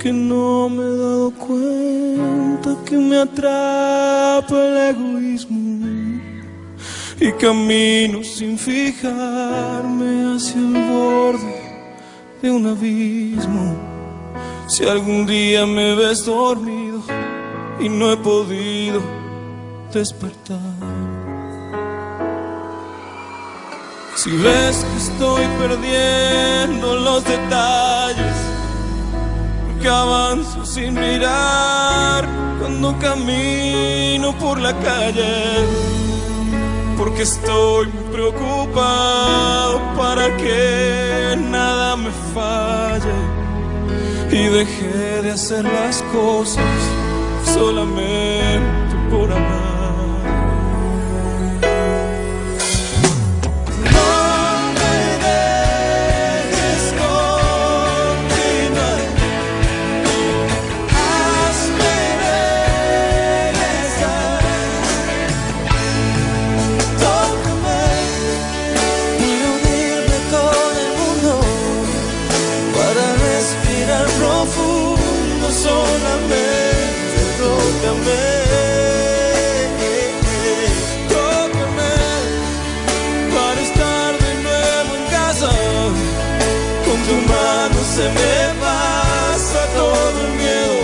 que no me he dado cuenta que me atrapa el egoísmo y camino sin fijarme hacia el borde de un abismo. Si algún día me ves dormido y no he podido despertar, si ves que estoy perdiendo los detalles, que avanzo sin mirar cuando camino por la calle, porque estoy muy preocupado para que nada me falle y dejé de hacer las cosas solamente por amar. Tócame para estar de nuevo en casa. Con tu mano se me pasa todo el miedo.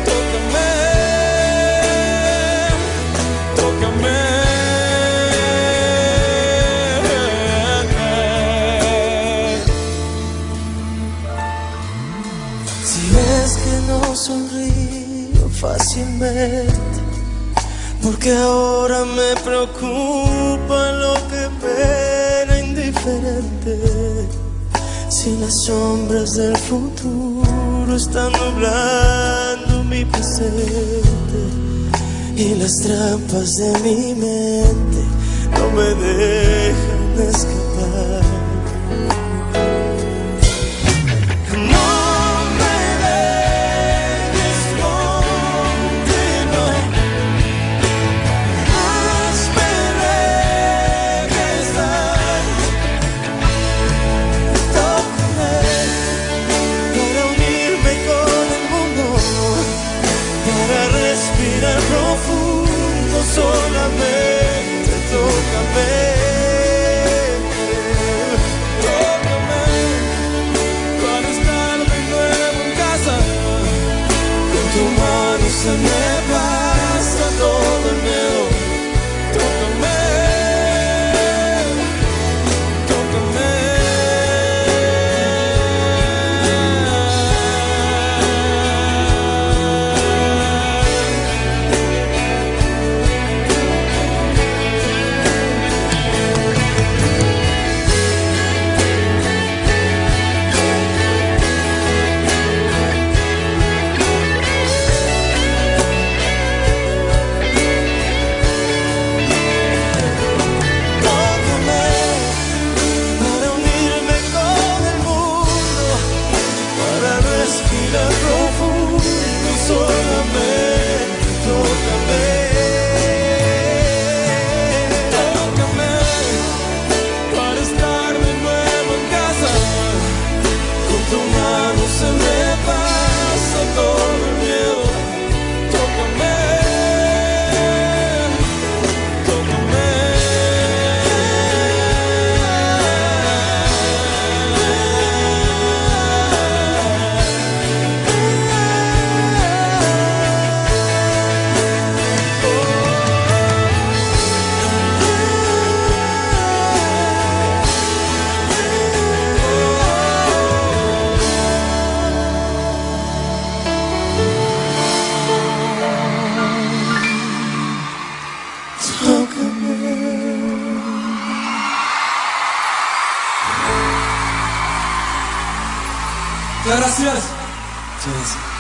Tócame, tócame. Si ves que no sonrío fácilmente, porque ahora me preocupa lo que era indiferente. Si las sombras del futuro están nublando mi presente y las trampas de mi mente no me dejan escapar. Solamente tócame, tócame para estar de nuevo en casa. Con tu mano se me pasa todo el miedo. Tócame, tócame. Muchas gracias. Muchas gracias.